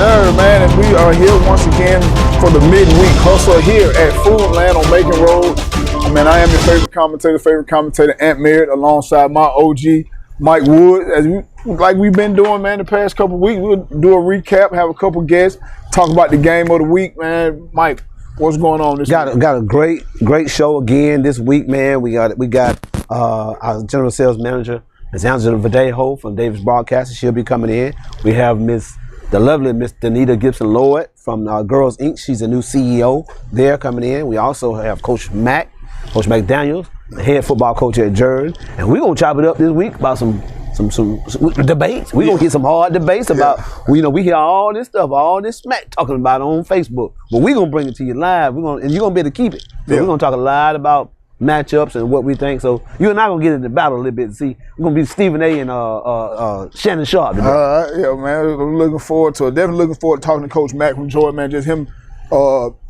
sir, man, and we are here once again for the midweek hustle here at Foodland on Macon Road. Man, I am your favorite commentator, Ant Merritt, alongside my OG, Mike Woods. Like we've been doing, man, the past couple of weeks. We'll do a recap, have a couple guests, talk about the game of the week, man. Mike, what's going on this week? Got a great show again this week, man. We got our general sales manager, Ms. Angela Verdejo from Davis Broadcasting. She'll be coming in. We have the lovely Miss Danita Gibson-Lloyd from Girls Inc. She's a new CEO there coming in. We also have Coach McDaniels, the head football coach at Jordan. And we're going to chop it up this week about some debates. We're going to get some hard debates about, we hear all this stuff, all this smack talking about on Facebook. But we're going to bring it to you live. And you're going to be able to keep it. So we're going to talk a lot about matchups and what we think. So you and I gonna get into the battle a little bit and see. We're gonna be Stephen A. and Shannon Sharp today. Yeah, man. I'm looking forward to it. Definitely looking forward to talking to Coach Mack from Jordan, man. Just him,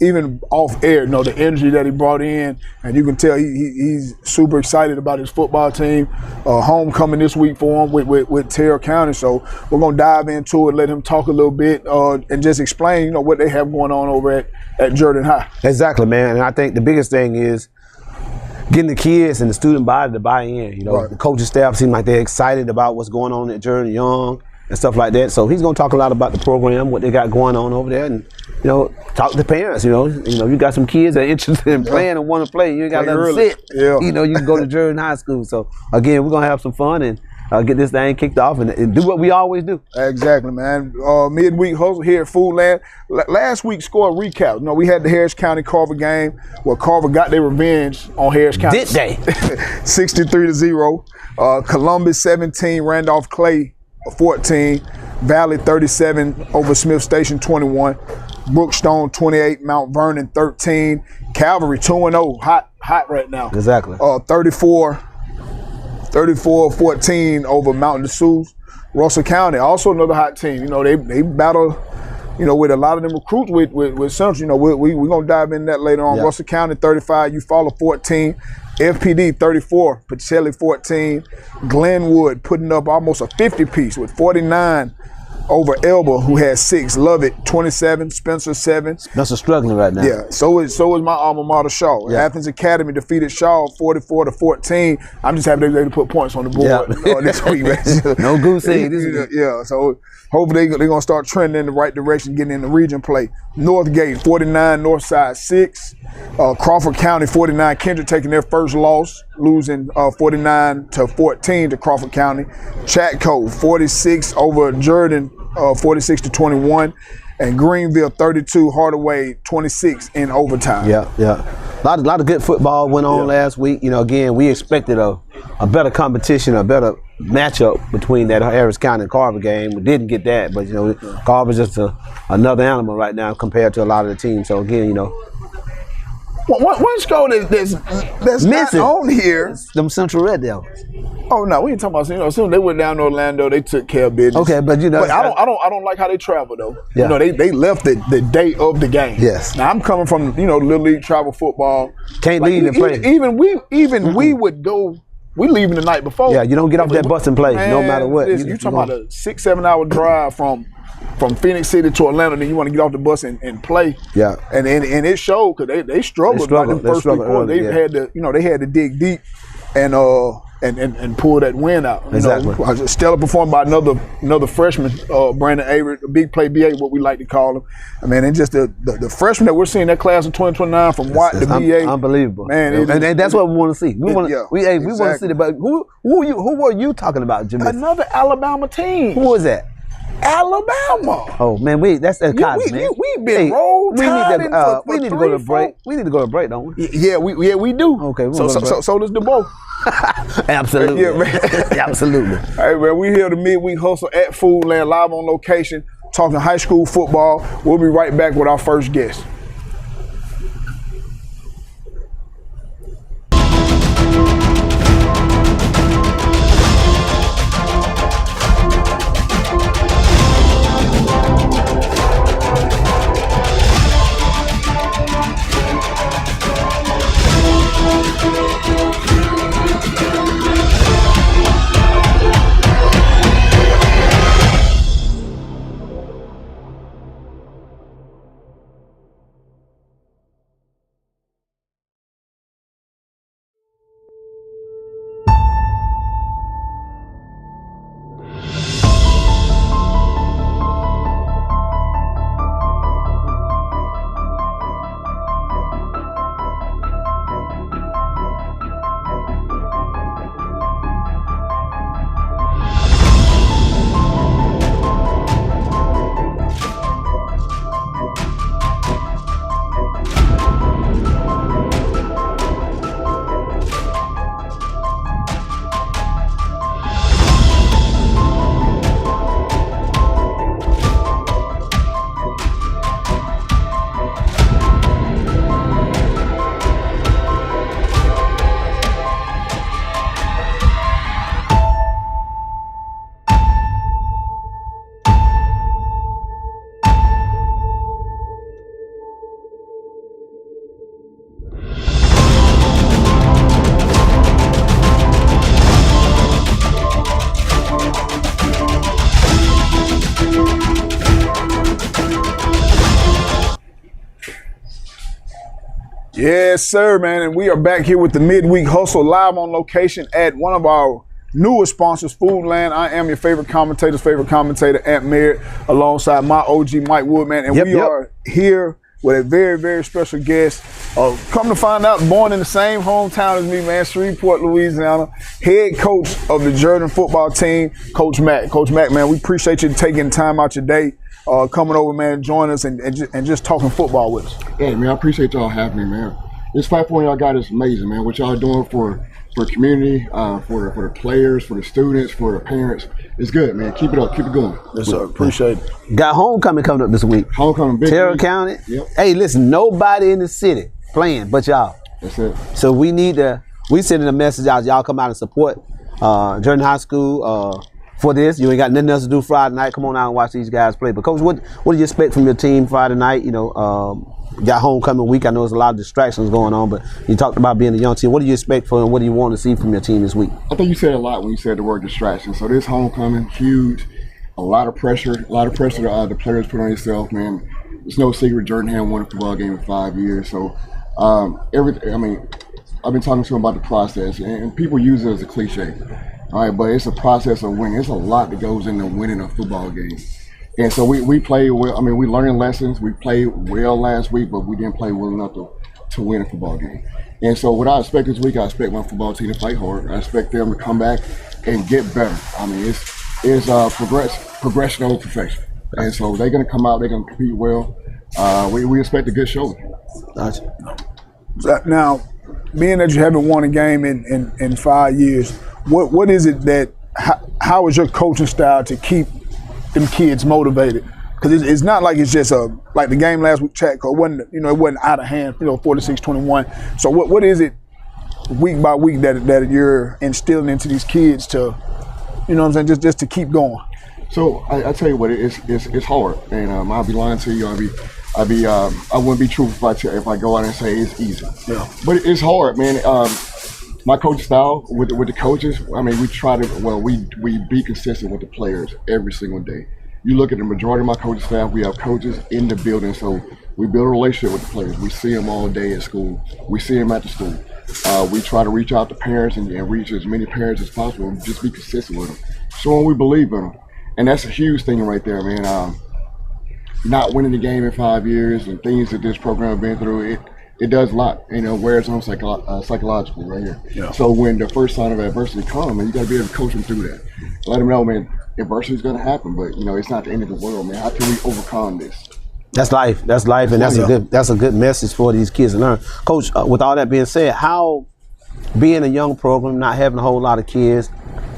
even off air, the energy that he brought in, and you can tell he's super excited about his football team. Homecoming this week for him with Terrell County. So we're gonna dive into it, let him talk a little bit, and just explain, what they have going on over at Jordan High. Exactly, man. And I think the biggest thing is getting the kids and the student body to buy in. Right. The coaching staff seem like they're excited about what's going on at Jordan Young and stuff like that. So he's gonna talk a lot about the program, what they got going on over there, and talk to the parents. You got some kids that are interested in playing and want to play. You ain't got nothing to sit. Yeah. You can go to Jordan High School. So again, we're gonna have some fun and get this thing kicked off and do what we always do. Exactly, man. Midweek hustle here at Foodland. Last week score recap. We had the Harris County Carver game where Carver got their revenge on Harris County. Did they? 63-0. Columbus 17, Randolph Clay 14. Valley 37 over Smith Station 21. Brookstone 28, Mount Vernon 13. Calvary 2-0, hot right now. Exactly. 34-14 over Mountain Dessous. Russell County, also another hot team. They battle, with a lot of them recruits with Central. We're going to dive into that later on. Yeah. Russell County 35, Eufaula 14. FPD 34, Pacelli 14. Glenwood putting up almost a 50-piece with 49 over Elba, who has 6. Lovett 27, Spencer 7. Spencer struggling right now. Yeah, so is my alma mater, Shaw. Yeah. Athens Academy defeated Shaw 44-14. I'm just happy they were able to put points on the board this week. No goose egg this week. Yeah, so hopefully they're going to start trending in the right direction, getting in the region play. Northgate 49, Northside 6. Crawford County 49, Kendrick taking their first loss, losing 49-14 to Crawford County. Chatco 46 over Jordan, 46-21. And Greenville 32, Hardaway 26 in overtime. Yeah. A lot of good football went on last week. Again, we expected a better competition, a better matchup between that Harris County and Carver game. We didn't get that, but Carver's just another animal right now compared to a lot of the teams. So again, one score that's missing not on here. Them Central Red Devils. Oh no, we ain't talking about. As soon as they went down to Orlando, they took care of business. Okay, but But I don't like how they travel though. Yeah. They left the day of the game. Yes. Now I'm coming from Little League travel football. Can't leave and play. Even we would go. We leaving the night before. Yeah, you don't get off that bus and play, no matter what. You talking about a 6-7 hour drive from Phoenix City to Atlanta, then you want to get off the bus and play. Yeah. And it showed because they struggled like the first 3 quarters. They had to they had to dig deep and pull that win out. Exactly. Stellar performed by another freshman, Brandon Avery, a big play BA, what we like to call him. And just the freshmen that we're seeing that class of 2029 from Watt to BA, unbelievable. Man, and that's what we want to see. We want to see it. But who were you talking about, Jimmy? Another Alabama team. Who was that? Alabama. Oh man, that's that Cotton, man. We've been rolled. We need to go to break. We need to go to break, don't we? Yeah, we do. Okay. So does the bowl. Absolutely. Yeah, man. Absolutely. Hey man, we here the midweek hustle at Foodland, live on location, talking high school football. We'll be right back with our first guest. Yes, sir, man. And we are back here with the Midweek Hustle live on location at one of our newest sponsors, Foodland. I am your favorite commentator, Ant Merritt, alongside my OG, Mike Woods, man. And we are here with a very, very special guest. Come to find out, born in the same hometown as me, man, Shreveport, Louisiana, head coach of the Jordan football team, Coach Mac. Coach Mac, man, we appreciate you taking time out your day, coming over, man, joining us and just talking football with us. Hey, man, I appreciate y'all having me, man. This platform y'all got is amazing, man. What y'all doing for community, for the players, for the students, for the parents. It's good, man. Keep it up. Keep it going. Yes, sir. Appreciate it. Got homecoming coming up this week. Homecoming, big Terrell week. County. Yep. Hey, listen, nobody in the city playing but y'all. That's it. So we sending a message out. Y'all come out and support Jordan High School for this. You ain't got nothing else to do Friday night. Come on out and watch these guys play. But Coach, what do you expect from your team Friday night? You know, got homecoming week. I know there's a lot of distractions going on, but you talked about being a young team. What do you expect from and what do you want to see from your team this week? I think you said a lot when you said the word distraction. So this homecoming, huge, a lot of pressure the players put on themselves, man. It's no secret Jordan hadn't won a football game in 5 years. So I've been talking to him about the process, and people use it as a cliche. All right, but it's a process of winning. It's a lot that goes into winning a football game. And so we played well. I mean, we learned lessons. We played well last week, but we didn't play well enough to win a football game. And so what I expect this week, I expect my football team to fight hard. I expect them to come back and get better. I mean, it's progression over perfection. And so they're going to come out. They're going to compete well. We expect a good show. Gotcha. Now, being that you haven't won a game in 5 years, what is it that how is your coaching style to keep them kids motivated? Because it's not like it's just like the game last week, Chatco. It wasn't out of hand, 46-21. So what is it week by week that you're instilling into these kids to, you know what I'm saying, just to keep going? So I tell you what, it's hard, and I'll be lying to you. I wouldn't be truthful if I go out and say it's easy. Yeah. But it's hard, man. My coaching style with the coaches, I mean, we be consistent with the players every single day. You look at the majority of my coaching staff, we have coaches in the building, so we build a relationship with the players. We see them all day at school. We see them at the school. We try to reach out to parents and reach as many parents as possible and just be consistent with them. Showing we believe in them. And that's a huge thing right there, man. Not winning the game in 5 years and things that this program has been through, it does a lot, wears on psychologically right here. Yeah. So when the first sign of adversity comes, man, you got to be able to coach them through that. Let them know, man, adversity is going to happen, but it's not the end of the world, man. How can we overcome this? That's life. That's life, and that's a good message for these kids to learn. Coach, with all that being said, how being a young program, not having a whole lot of kids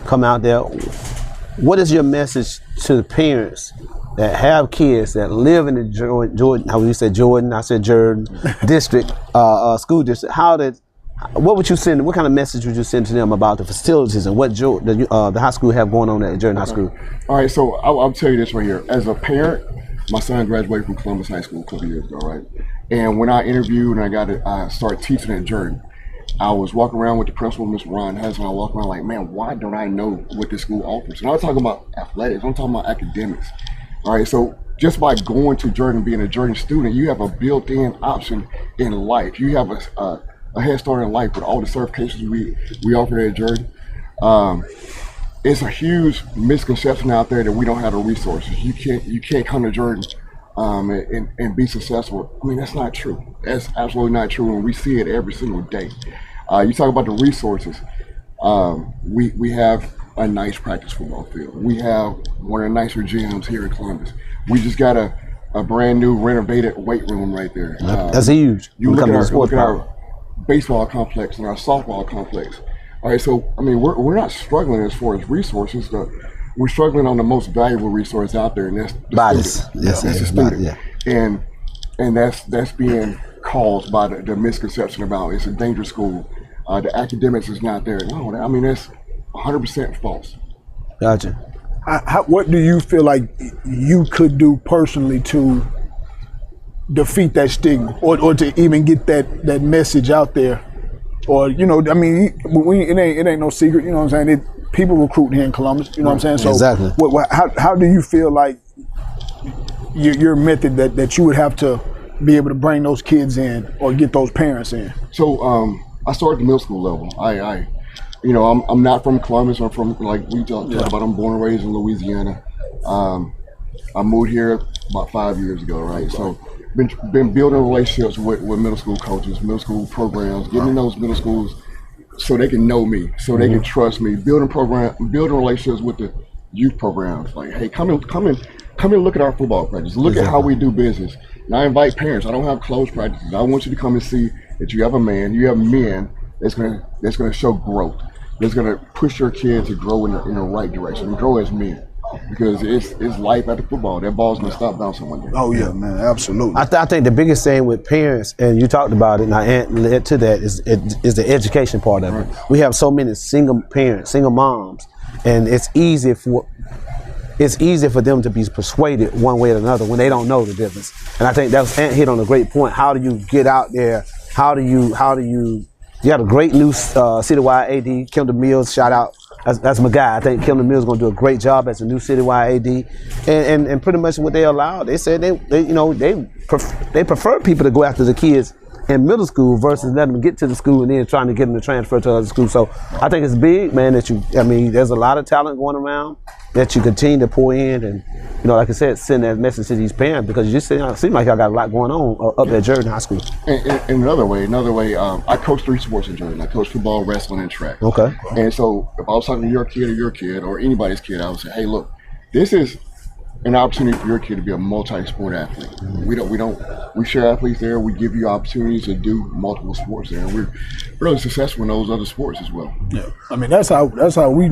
come out there, what is your message to the parents that have kids that live in the Jordan, how you said Jordan, I said Jordan district, school district? What would you send? What kind of message would you send to them about the facilities and what the high school have going on at Jordan High School? All right, so I'll tell you this right here. As a parent, my son graduated from Columbus High School a couple years ago, right? And when I interviewed and I started teaching at Jordan, I was walking around with the principal, Mr. Ron Hess, and I walked around like, man, why don't I know what this school offers? And I'm talking about athletics. I'm talking about academics. All right, so just by going to Jordan, being a Jordan student, you have a built-in option in life. You have a head start in life with all the certifications we offer at Jordan. It's a huge misconception out there that we don't have the resources. You can't come to Jordan and be successful. I mean, that's not true. That's absolutely not true, and we see it every single day. You talk about the resources. We have a nice practice football field. We have one of the nicer gyms here in Columbus. We just got a brand new renovated weight room right there. That's huge. You look at our baseball complex and our softball complex. All right, so I mean, we're not struggling as far as resources. We're struggling on the most valuable resource out there, and that's the student. Yes, that's the student. Yeah. And that's being caused by the misconception about it's a dangerous school. The academics is not there. No, I mean that's 100% false. Gotcha. What do you feel like you could do personally to defeat that stigma, or to even get that message out there? Or it ain't no secret. You know what I'm saying? People recruit here in Columbus. You know what I'm saying? So exactly. How do you feel like your method that you would have to be able to bring those kids in or get those parents in? So I started at the middle school level. I'm not from Columbus. I'm from, like we talked about, I'm born and raised in Louisiana. I moved here about 5 years ago, right? So been building relationships with middle school coaches, middle school programs, getting in those middle schools so they can know me, so they can trust me, building relationships with the youth programs. Like, hey, come and look at our football practice. Look at how we do business. And I invite parents. I don't have closed practices. I want you to come and see that you have men that's gonna show growth. That's gonna push your kid to grow in the right direction and grow as men. Because it's life after football. That ball's gonna stop bouncing one day. Oh yeah, man, absolutely. I think the biggest thing with parents, and you talked about it, and I led to that, is the education part of it. We have so many single parents, single moms, and it's easy for them to be persuaded one way or another when they don't know the difference. And I think that's Ant hit on a great point. How do you get out there? How do you got a great new citywide AD, Kendall Mills, shout out. That's my guy. I think Kendall Mills is going to do a great job as a new citywide AD, and pretty much what they allowed. They said they prefer people to go after the kids in middle school versus letting them get to the school and then trying to get them to transfer to other schools. So I think it's big, man. There's a lot of talent going around that you continue to pour in, and like I said, send that message to these parents, because you seem like y'all got a lot going on up at Jordan High School. And another way, I coach 3 sports in Jordan. I coach football, wrestling, and track. Okay. And so if I was talking to your kid or anybody's kid, I would say, hey, look, this is an opportunity for your kid to be a multi-sport athlete. We share athletes there. We give you opportunities to do multiple sports there. And we're really successful in those other sports as well. Yeah, I mean that's how we,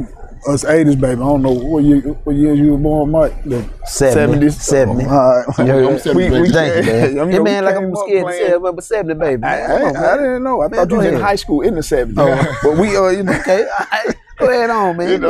us 80s, baby. I don't know what years you were born, Mike. The 70s. 70. I'm 70. Thank you, man. Man, like I'm scared to say, but 70, baby. I didn't know. I thought you was in high school in the 70s. But we, okay. Go ahead on, man.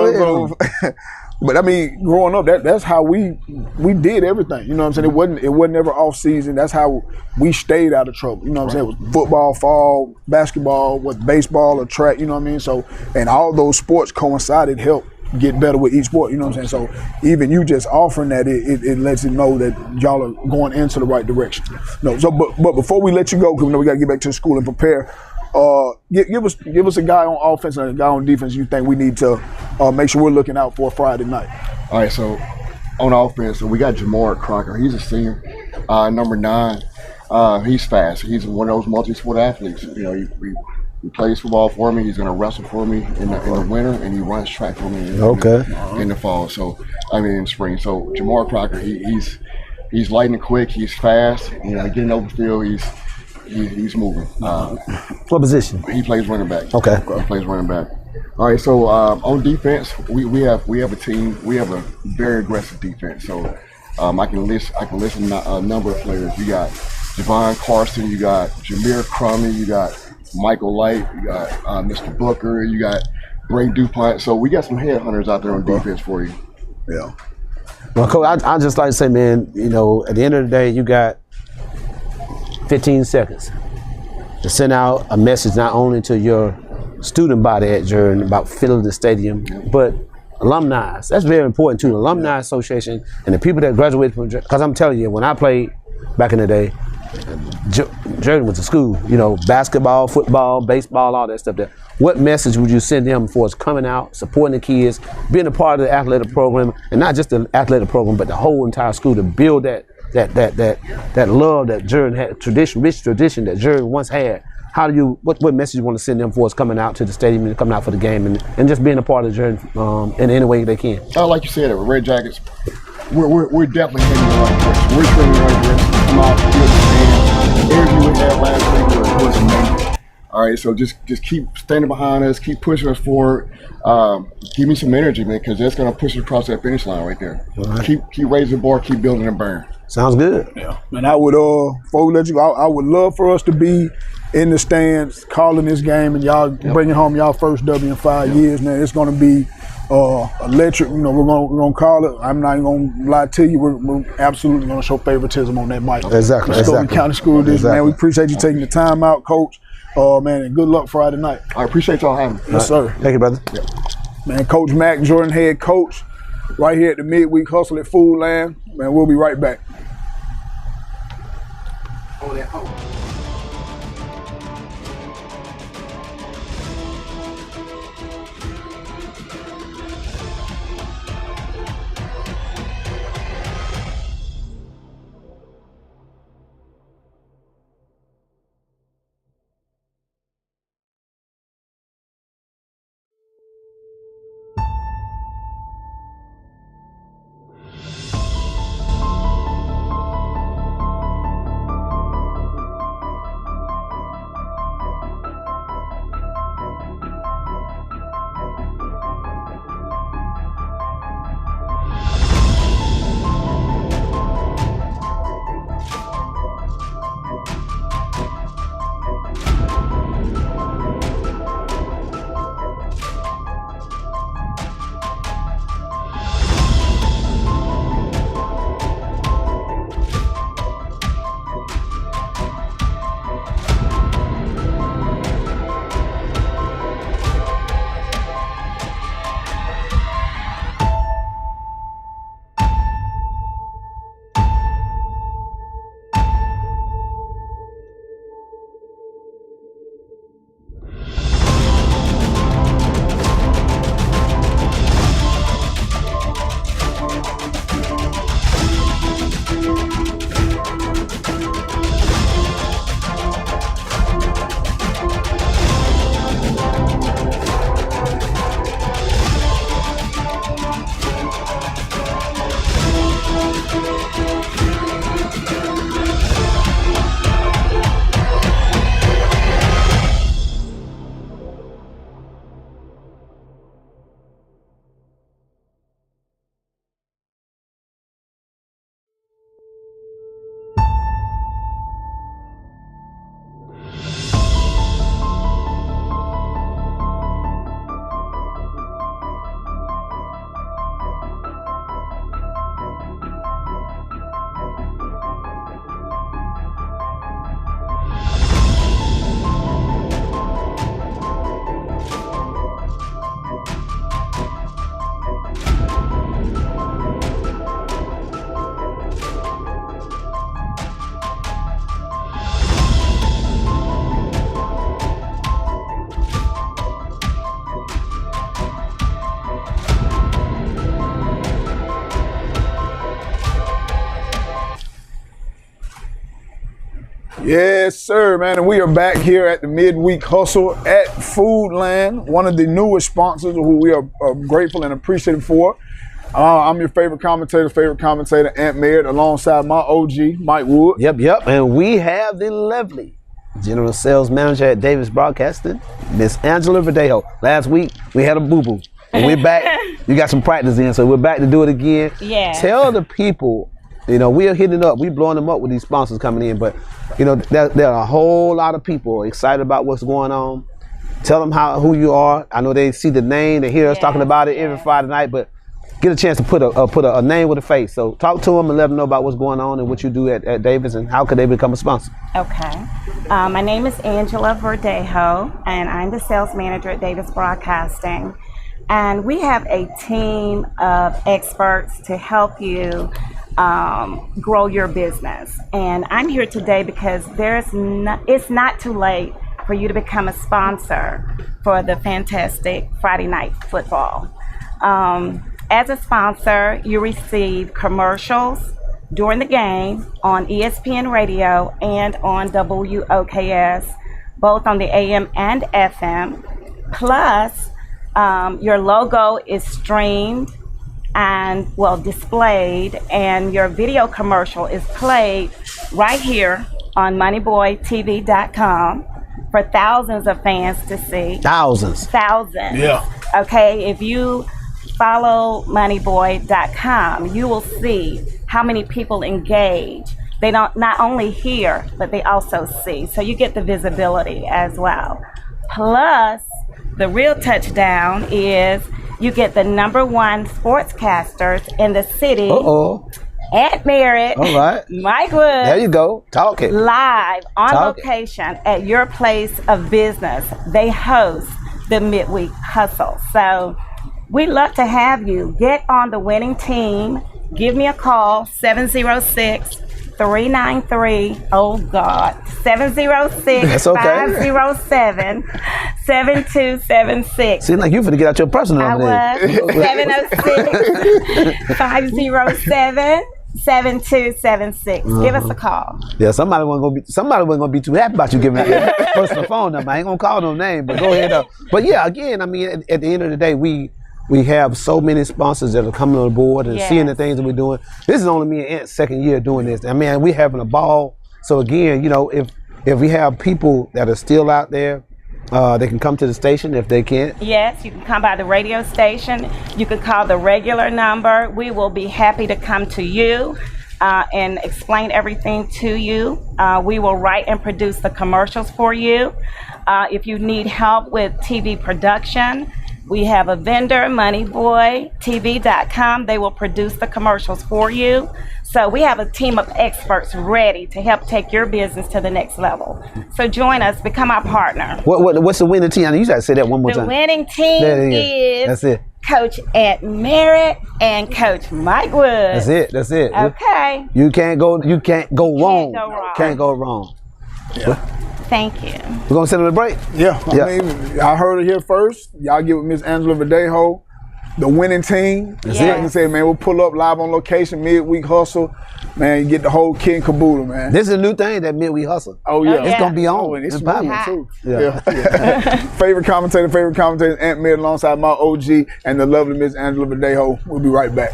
But I mean, growing up, that's how we did everything. You know what I'm saying? It wasn't ever off season. That's how we stayed out of trouble. You know what I'm saying? It was football, fall, basketball, baseball or track. You know what I mean? So, and all those sports coincided, helped get better with each sport. You know what I'm saying? So even you just offering that, it lets you know that y'all are going into the right direction. No. So, but before we let you go, because we got to get back to the school and prepare. Give us a guy on offense and a guy on defense you think we need to make sure we're looking out for Friday night. All right, so on offense, we got Jamar Crocker. He's a senior, number 9. He's fast. He's one of those multi-sport athletes. He plays football for me. He's going to wrestle for me in the winter, and he runs track for me in the fall. So in spring. So Jamar Crocker, he's lightning quick. He's fast. Getting over the field. He's moving. What position? He plays running back. Okay. He plays running back. All right. So on defense, we have a team. We have a very aggressive defense. So I can list a number of players. You got Javon Carson. You got Jameer Crummy. You got Michael Light. You got Mr. Booker. You got Bray DuPont. So we got some headhunters out there on defense for you. Yeah. Well, Coach, I just like to say, man, at the end of the day, you got 15 seconds to send out a message not only to your student body at Jordan about filling the stadium, but alumni. That's very important too. The Alumni Association and the people that graduated from Jordan. Because I'm telling you, when I played back in the day, Jordan was a school. Basketball, football, baseball, all that stuff there. What message would you send them for us coming out, supporting the kids, being a part of the athletic program, and not just the athletic program, but the whole entire school to build that love that Jordan had, rich tradition that Jordan once had. What message you want to send them for us coming out to the stadium and coming out for the game and just being a part of Jordan in any way they can? Like you said, with Red Jackets, we're definitely heading in the right direction. We're training in the right direction. Come out, feel the fans. The interview we had last week was amazing. All right, so just keep standing behind us, keep pushing us forward. Give me some energy, man, because that's going to push us across that finish line right there. Right. Keep raising the bar, keep building the burn. Sounds good. Yeah, and I would, before we let you go, I would love for us to be in the stands calling this game and y'all bringing home y'all first W in 5 years, man. It's going to be electric. We're gonna call it. I'm not even gonna lie to you. We're absolutely gonna show favoritism on that mic. Exactly. County School District, man. We appreciate you taking the time out, Coach. Man, and good luck Friday night. I appreciate y'all having me. Yes, sir. Thank you, brother. Yeah. Man, Coach Mac, Jordan head coach, right here at the Midweek Hustle at Food Land. Man, we'll be right back. on that home. Yes, sir, man. And we are back here at the Midweek Hustle at Foodland, one of the newest sponsors who we are grateful and appreciative for. I'm your favorite commentator, Ant Merritt, alongside my OG, Mike Woods. Yep. And we have the lovely General Sales Manager at Davis Broadcasting, Miss Angela Verdejo. Last week, we had a boo-boo. And we're back. You got some practice in, so we're back to do it again. Yeah. Tell the people, we are hitting up. We're blowing them up with these sponsors coming in, but there are a whole lot of people excited about what's going on. Tell them who you are. I know they see the name, they hear us talking about it every Friday night, but get a chance to put a name with a face. So talk to them and let them know about what's going on and what you do at Davis and how could they become a sponsor. Okay. My name is Angela Verdejo, and I'm the sales manager at Davis Broadcasting. And we have a team of experts to help you grow your business. And I'm here today because it's not too late for you to become a sponsor for the fantastic Friday Night Football. As a sponsor, you receive commercials during the game on ESPN Radio and on WOKS, both on the AM and FM. Plus, your logo is streamed and displayed, and your video commercial is played right here on moneyboytv.com for thousands of fans to see. Thousands. Yeah. Okay, if you follow moneyboy.com, you will see how many people engage. They don't not only hear, but they also see. So you get the visibility as well. Plus, the real touchdown is you get the #1 sportscasters in the city. Ant Merritt. All right. Mike Woods. There you go. Talk it. Live on location at your place of business. They host the Midweek Hustle. So we'd love to have you get on the winning team. Give me a call, 706 393, oh God, 706 That's okay. 507 7276. Seems like you finna get out your personal I number then. was 706 507 7276. Give us a call. Yeah, somebody wasn't gonna be too happy about you giving out your personal phone number. I ain't gonna call no name, but go ahead. But yeah, again, I mean, at the end of the day, we have so many sponsors that are coming on board and seeing the things that we're doing. This is only me and Ant's second year doing this. I mean, we're having a ball. So again, you know, if we have people that are still out there, they can come to the station if they can't. Yes, you can come by the radio station. You can call the regular number. We will be happy to come to you and explain everything to you. We will write and produce the commercials for you. If you need help with TV production, we have a vendor, moneyboytv.com. They will produce the commercials for you. So we have a team of experts ready to help take your business to the next level. So join us, become our partner. What's the winning team? I mean, you gotta say that one more time. The winning team is That's it. Coach Ant Merritt and Coach Mike Woods. That's it. Okay. You can't go wrong. Can't go wrong. Can't go wrong. Yeah. Thank you. We're gonna send them a break. Yeah, I mean, I heard it here first. Y'all get with Miss Angela Verdejo, the winning team. That's Like it. I said, man, we'll pull up live on location, midweek hustle. Man, you get the whole kit and caboodle, man. This is a new thing, that midweek hustle. Oh yeah, It's gonna be on. Oh, and it's popping. moving too. Yeah. favorite commentator, Ant Merritt alongside my OG and the lovely Miss Angela Verdejo. We'll be right back.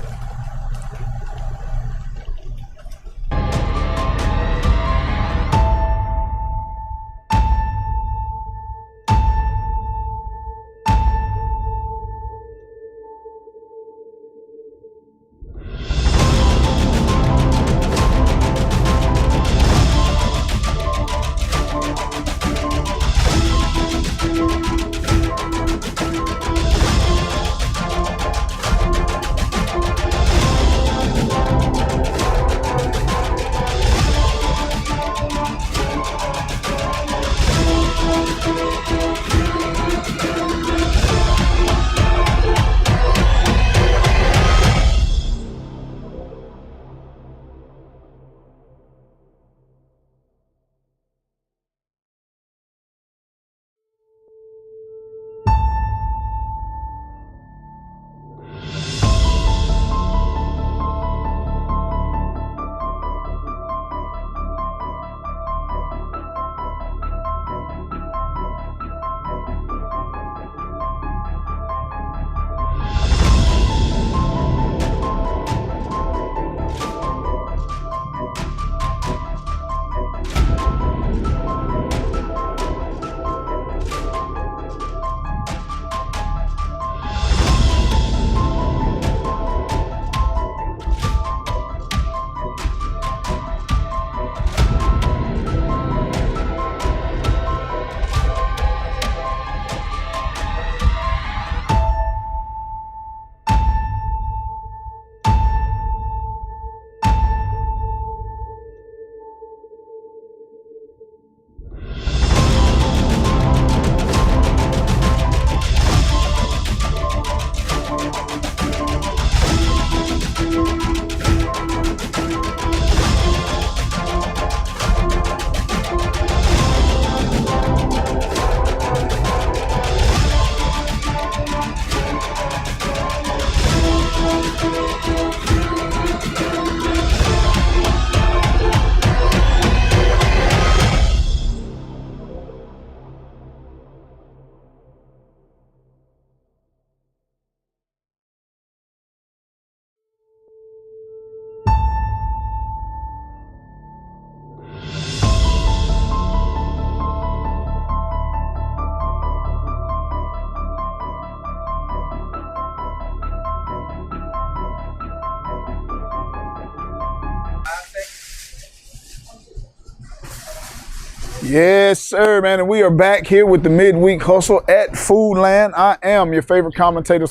Yes, sir, man. And we are back here with the midweek hustle at Foodland. I am your favorite commentator,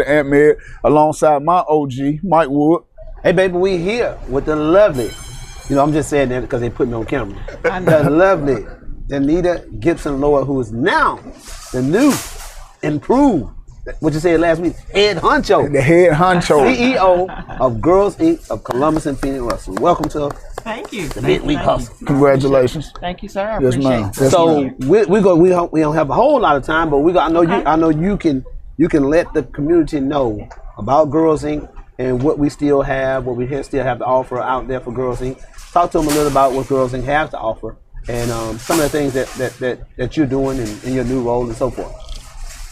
Ant Merritt, alongside my OG, Mike Wood. Hey, baby, we here with the lovely, you know, I'm just saying that because they put me on camera. The lovely Anita Gibson Lower, who is now the new, improved what you said last week, head honcho. The head honcho. CEO of Girls Inc. of Columbus and Phoenix Russell. Welcome to Thank you. the Midweek Hustle. Congratulations. Thank you, sir. I Yes, appreciate ma'am. it. Yes, So ma'am. we don't have a whole lot of time, but I know you can let the community know about Girls Inc. and what we still have, what we still have to offer out there for Girls Inc. Talk to them a little about what Girls Inc. has to offer and some of the things that you're doing in your new role and so forth.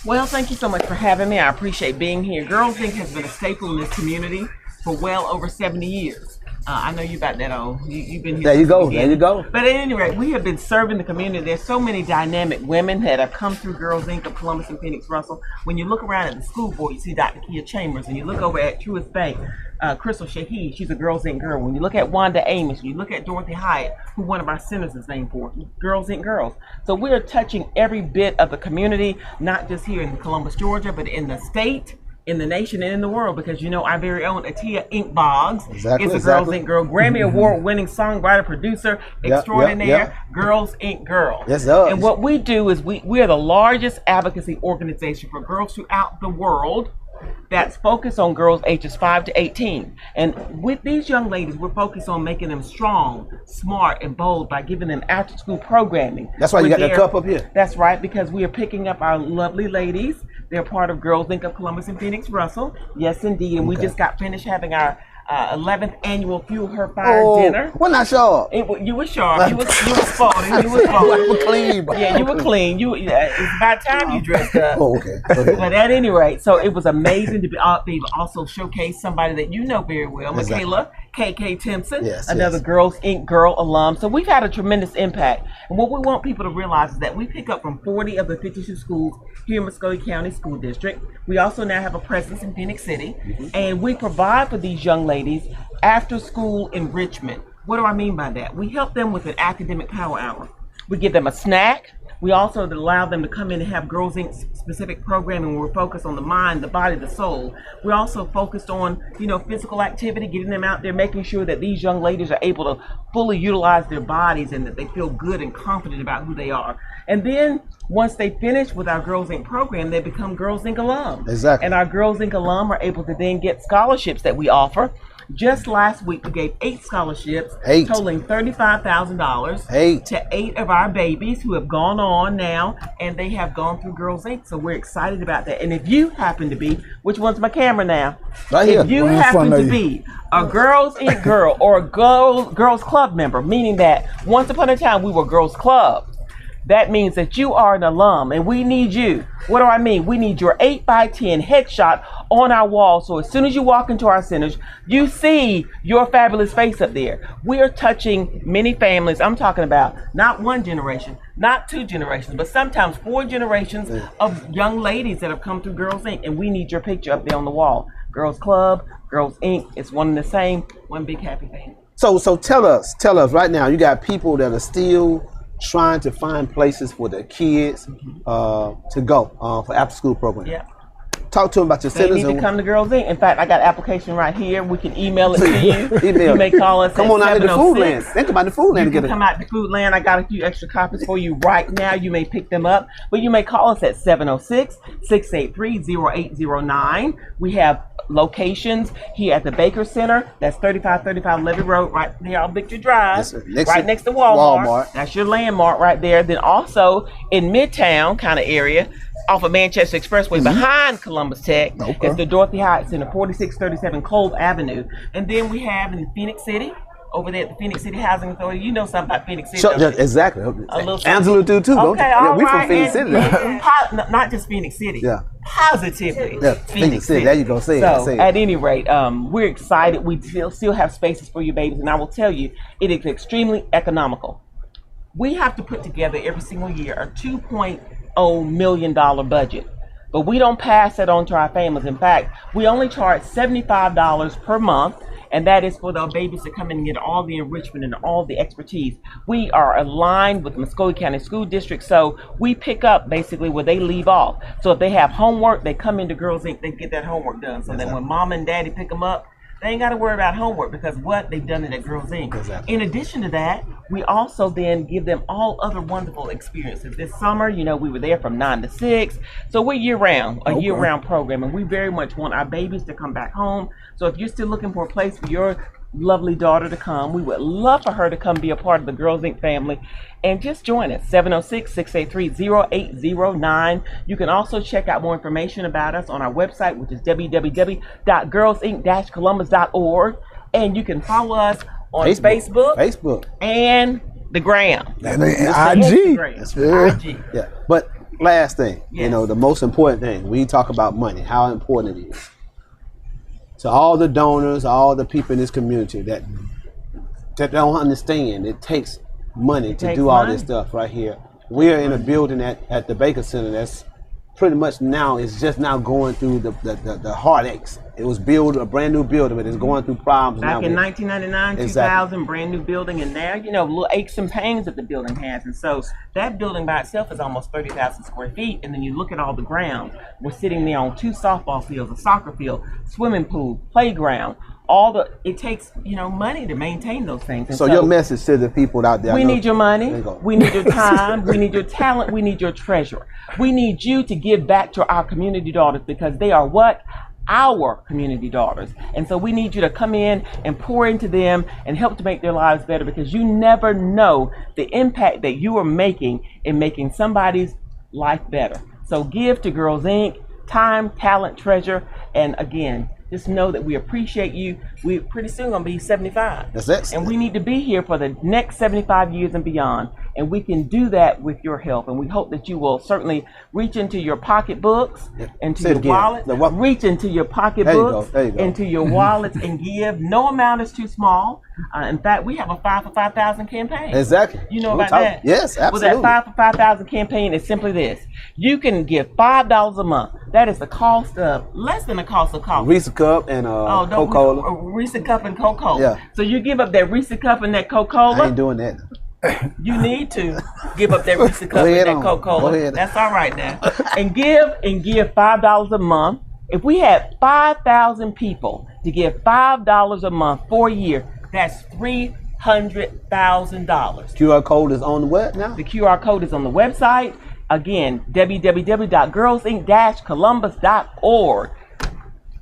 Well, thank you so much for having me. I appreciate being here. Girls Inc. has been a staple in this community for well over 70 years. I know you got that on. You've been here. There you go. Again. There you go. But at any rate, we have been serving the community. There's so many dynamic women that have come through Girls Inc. of Columbus and Phoenix Russell. When you look around at the school board, you see Dr. Kia Chambers. And you look over at Truist Bank, Crystal Shaheed, she's a Girls Inc. girl. When you look at Wanda Amos, you look at Dorothy Hyatt, who one of our centers is named for, Girls Inc. girls. So we're touching every bit of the community, not just here in Columbus, Georgia, but in the state, in the nation, and in the world, because you know our very own Atia Inc. Boggs is a Girls Inc. girl, Grammy Award-winning songwriter, producer extraordinaire, Girls Inc. girl. Yes, sir. And what we do is we are the largest advocacy organization for girls throughout the world that's focused on girls ages 5 to 18. And with these young ladies, we're focused on making them strong, smart, and bold by giving them after-school programming. That's why you got that cup up here. That's right, because we are picking up our lovely ladies. They're part of Girls Inc. of Columbus and Phoenix Russell. Yes, indeed. And we just got finished having our 11th annual Fuel Her Fire dinner. We're not sure. You were sharp. You was sporting. You was sporting. We're clean. Yeah, you were clean. It's about time you dressed up. Oh, okay. But at any rate, so it was amazing to be also showcase somebody that you know very well, Michaela KK Timpson, another Girls Inc. girl alum. So we've had a tremendous impact. And what we want people to realize is that we pick up from 40 of the 52 schools here in Muscogee County School District. We also now have a presence in Phoenix City, and we provide for these young ladies after school enrichment. What do I mean by that? We help them with an academic power hour. We give them a snack. We also allow them to come in and have Girls Inc. specific programming where we're focused on the mind, the body, the soul. We're also focused on, physical activity, getting them out there, making sure that these young ladies are able to fully utilize their bodies and that they feel good and confident about who they are. And then once they finish with our Girls Inc. program, they become Girls Inc. alum. Exactly. And our Girls Inc. alum are able to then get scholarships that we offer. Just last week, we gave 8 scholarships, totaling $35,000 to 8 of our babies who have gone on now, and they have gone through Girls Inc. So we're excited about that. And if you happen to be, which one's my camera now? Right here. If you happen to be a Girls Inc. girl or a Girls Club member, meaning that once upon a time we were Girls Club, that means that you are an alum and we need you. What do I mean? We need your 8x10 headshot on our wall. So as soon as you walk into our centers, you see your fabulous face up there. We are touching many families. I'm talking about not one generation, not 2 generations, but sometimes 4 generations of young ladies that have come through Girls Inc. And we need your picture up there on the wall. Girls Club, Girls Inc. It's one and the same, one big happy thing. So tell us right now, you got people that are still trying to find places for their kids to go for after school program. Yeah. Talk to them about your They centers. need to come to Girls Inc. In fact, I got an application right here. We can email it to you. Email. You may call us. Come at on out to the food land. 706. Think about the food land. You can come out to Food Land. I got a few extra copies for you right now. You may pick them up, but you may call us at 706-683-0809. We have locations here at the Baker Center. That's 3535 Levy Road, right there on Victory Drive, next to Walmart. That's your landmark right there. Then also in Midtown kind of area, off of Manchester Expressway, behind Columbus Tech, is the Dorothy Hyatt Center, 4637 Cole Avenue. And then we have in Phoenix City, over there at the Phoenix City Housing Authority. You know something about Phoenix City. Exactly. Angela do too. Okay, we from Phoenix City. Not just Phoenix City. Yeah. Positively. Yeah, Phoenix City. There you go. Say it. At any rate, we're excited. We still have spaces for your babies. And I will tell you, it is extremely economical. We have to put together every single year a $2.0 million budget. But we don't pass that on to our families. In fact, we only charge $75 per month. And that is for the babies to come in and get all the enrichment and all the expertise. We are aligned with the Muscogee County School District, so we pick up basically where they leave off. So if they have homework, they come into Girls Inc., they get that homework done. So that when mom and daddy pick them up, They ain't got to worry about homework because what they've done it at Girls Inc. Exactly. In addition to that, we also then give them all other wonderful experiences. This summer, you know, we were there from 9 to 6. So we're year-round, a year-round program, and we very much want our babies to come back home. So if you're still looking for a place for your lovely daughter to come, we would love for her to come be a part of the Girls Inc. family. And just join us, 706-683-0809. You can also check out more information about us on our website, which is www.girlsinc-columbus.org. And you can follow us on Facebook and the gram. And IG. IG. Yeah. But last thing, you know, the most important thing, we talk about money, how important it is. So all the donors, all the people in this community that don't understand, it takes money to do all this stuff right here. We are in a building at the Baker Center that's pretty much now, it's just now going through the heartaches. It was built, a brand new building, but it's going through problems now. Back in 1999, 2000, brand new building, and now, you know, little aches and pains that the building has. And so that building by itself is almost 30,000 square feet. And then you look at all the grounds. We're sitting there on 2 softball fields, a soccer field, swimming pool, playground. It takes, you know, money to maintain those things. And so your message to the people out there. We need your money. We need your time. We need your talent. We need your treasure. We need you to give back to our community daughters because they are what? Our community daughters. And so we need you to come in and pour into them and help to make their lives better because you never know the impact that you are making in making somebody's life better. So give to Girls Inc. time, talent, treasure, and again, just know that we appreciate you. We're pretty soon going to be 75. That's it. And we need to be here for the next 75 years and beyond. And we can do that with your help. And we hope that you will certainly reach into your pocketbooks, into your wallets. Reach into your pocketbooks, into your wallets and give. No amount is too small. In fact, we have a 5 for 5,000 campaign. Exactly. You know about that? Yes, absolutely. Well, that 5 for 5,000 campaign is simply this. You can give $5 a month. That is the cost of, less than the cost of coffee. Reese cup and Coca-Cola. Reese cup and Coca-Cola. Yeah. So you give up that Reese cup and that Coca-Cola. I ain't doing that. You need to give up that Reese cup and that Coca-Cola. That's all right now. And give $5 a month. If we had 5,000 people to give $5 a month for a year, that's $300,000. QR code is on the web now? The QR code is on the website. Again, www.girlsinc-columbus.org.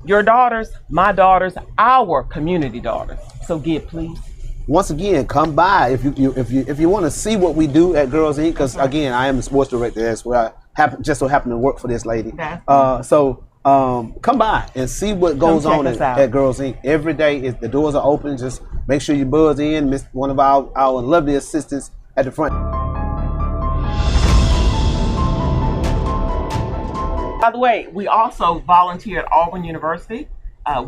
Your daughters, my daughters, our community daughters. So give, please. Once again, come by if you want to see what we do at Girls Inc. Because again, I am the sports director. That's where I just so happen to work for this lady. Come by and see what goes on at Girls Inc. Every day, the doors are open. Just make sure you buzz in. Miss one of our lovely assistants at the front. By the way, we also volunteer at Auburn University.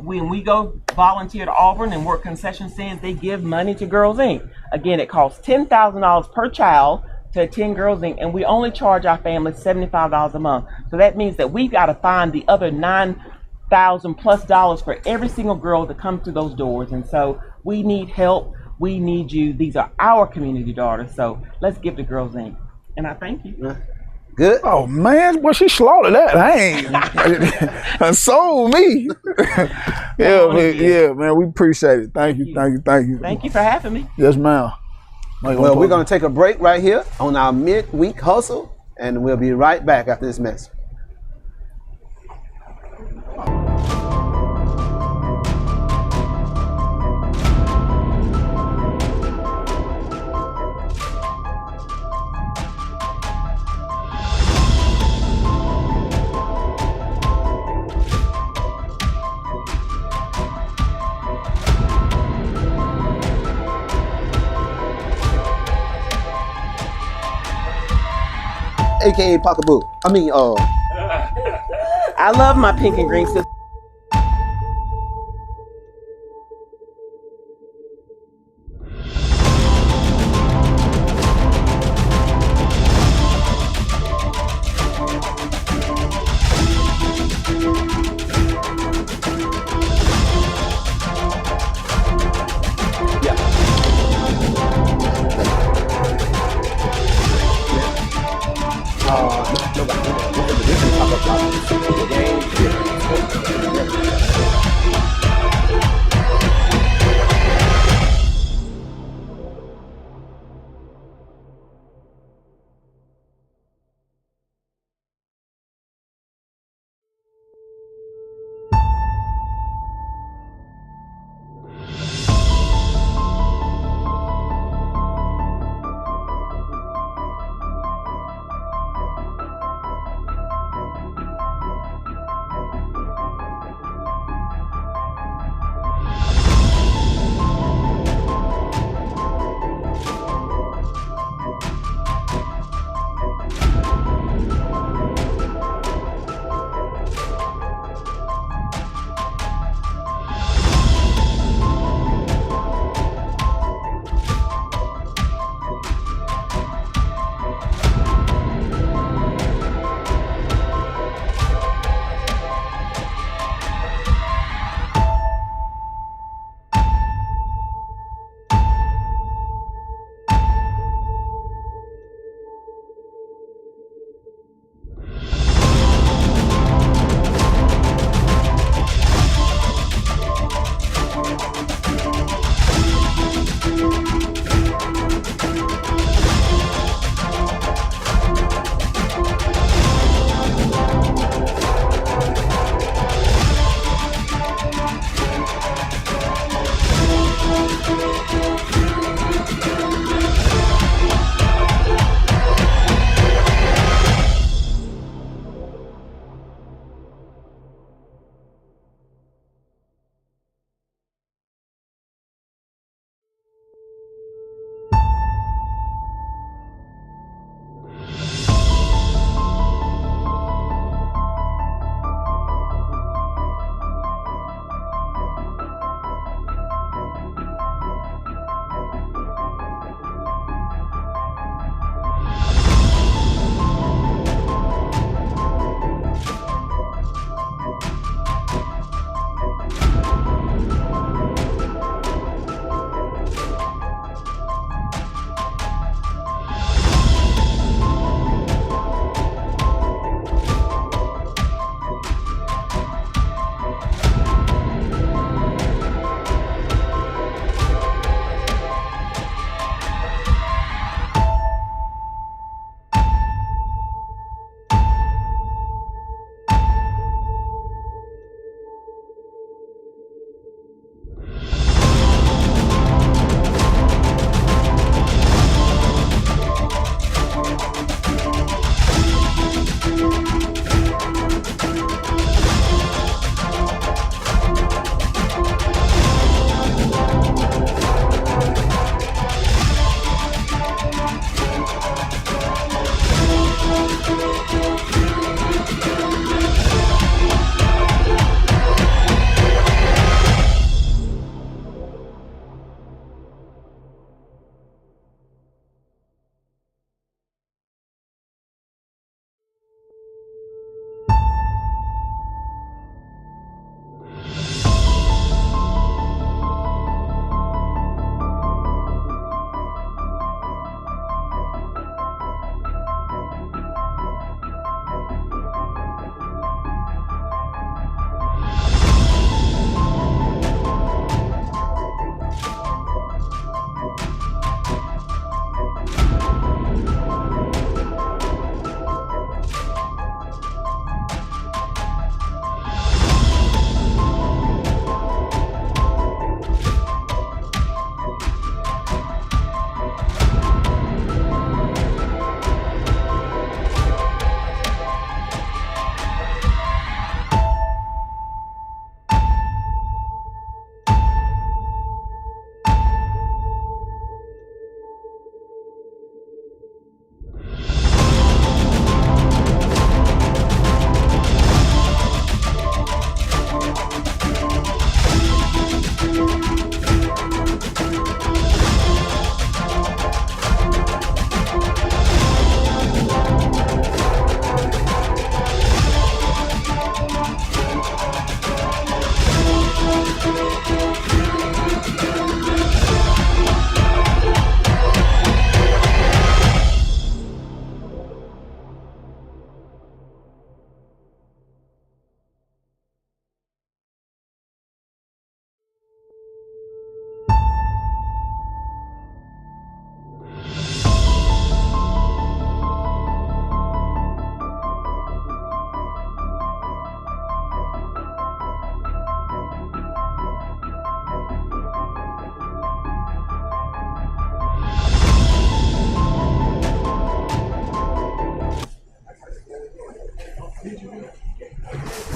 When we go volunteer at Auburn and work concession stands, they give money to Girls Inc. Again, it costs $10,000 per child to attend Girls Inc. and we only charge our family $75 a month. So that means that we've got to find the other $9,000+ for every single girl to come through those doors. And so we need help. We need you. These are our community daughters. So let's give to Girls Inc. And I thank you. Good. Oh man, well she slaughtered that. I ain't sold me. yeah, man. We appreciate it. Thank you. Thank you for having me. Yes, ma'am. Well, we're gonna take a break right here on our midweek hustle, and we'll be right back after this message. AKA Pocketbook. I love my pink and green sister.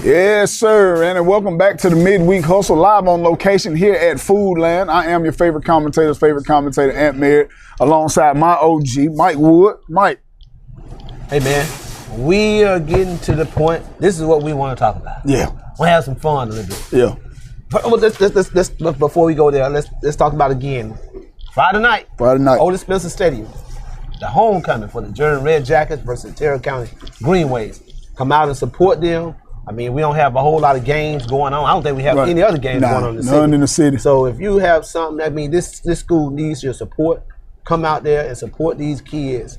Yes, sir, and welcome back to the Midweek Hustle, live on location here at Foodland. I am your favorite commentator, Ant Merritt, alongside my OG, Mike Woods. Mike. Hey, man, we are getting to the point. This is what we want to talk about. Yeah. We'll have some fun a little bit. Yeah. Let's before we go there, let's talk about again. Friday night. Otis Spencer Stadium. The homecoming for the Jordan Red Jackets versus Terrell County Greenwaves. Come out and support them. I mean, we don't have a whole lot of games going on. I don't think we have any other games going on in the city. None in the city. So if you have something, I mean, this school needs your support. Come out there and support these kids.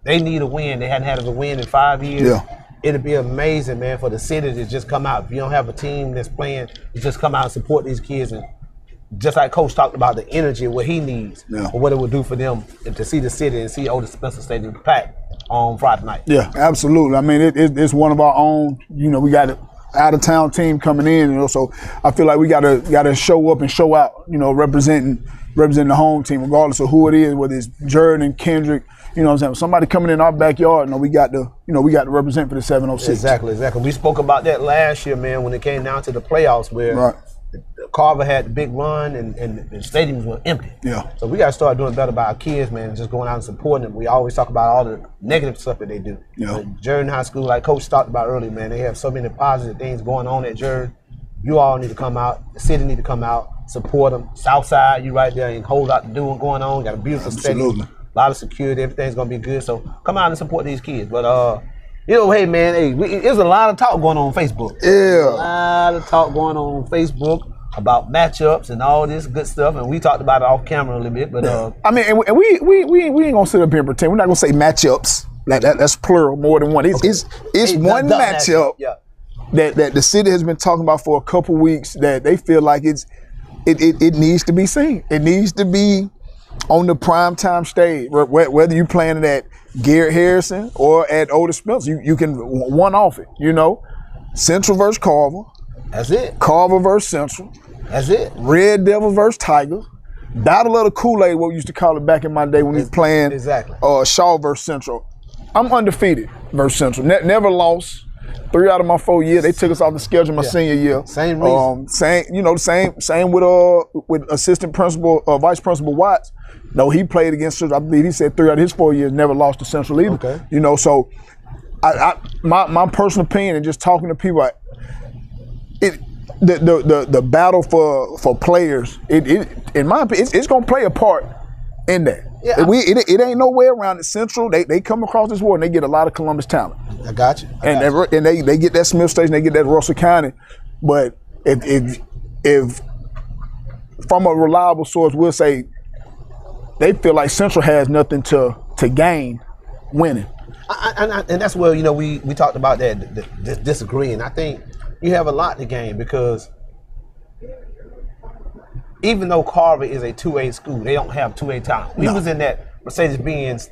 They need a win. They hadn't had a win in 5 years. Yeah. It'd be amazing, man, for the city to just come out. If you don't have a team that's playing, you just come out and support these kids. And just like Coach talked about the energy, what he needs, or what it would do for them to see the city and see Otis Spencer Stadium packed on Friday night. Yeah, absolutely. I mean, it's one of our own. You know, we got an out-of-town team coming in, you know, so I feel like we gotta show up and show out. You know, representing the home team, regardless of who it is, whether it's Jordan, Kendrick. You know what I'm saying? Somebody coming in our backyard, we got to represent for the 706. Exactly. We spoke about that last year, man, when it came down to the playoffs where Carver had the big run and the stadiums were empty. Yeah. So we got to start doing better by our kids, man, and just going out and supporting them. We always talk about all the negative stuff that they do. Yeah. But Jordan High School, like Coach talked about earlier, man, they have so many positive things going on at Jordan. You all need to come out. The city need to come out, support them. Southside, you right there and hold out the doing going on. Got a beautiful stadium, a lot of security. Everything's gonna be good. So come out and support these kids. But hey man, there's a lot of talk going on Facebook. Yeah, a lot of talk going on Facebook about matchups and all this good stuff, and we talked about it off camera a little bit. But I mean, and we ain't gonna sit up here and pretend. We're not gonna say matchups. That's plural, more than one. It's one matchup. Yeah. That the city has been talking about for a couple weeks, that they feel like it needs to be seen. It needs to be on the primetime stage, whether you're playing it at Garrett Harrison or at Otis Spencer. You can one off it, you know. Central versus Carver. That's it. Carver versus Central. That's it. Red Devil versus Tiger. Battle of the Kool-Aid, what we used to call it back in my day when we was playing Shaw versus Central. I'm undefeated versus Central. Never lost. 3 out of my 4 years, they took us off the schedule my senior year. Same reason. Same with assistant principal, vice principal Watts. No, he played against Central. I believe he said 3 out of his 4 years never lost to Central either. Okay. You know, so my personal opinion and just talking to people, the battle for players, in my opinion, it's gonna play a part in that. Yeah. It ain't no way around it. Central, they come across this war and they get a lot of Columbus talent. I got you. And they get that Smith Station, they get that Russell County. But if from a reliable source, we'll say they feel like Central has nothing to gain winning. And that's where, we talked about that disagreeing. I think you have a lot to gain because even though Carver is a 2A school, they don't have 2A talent. We was in that Mercedes-Benz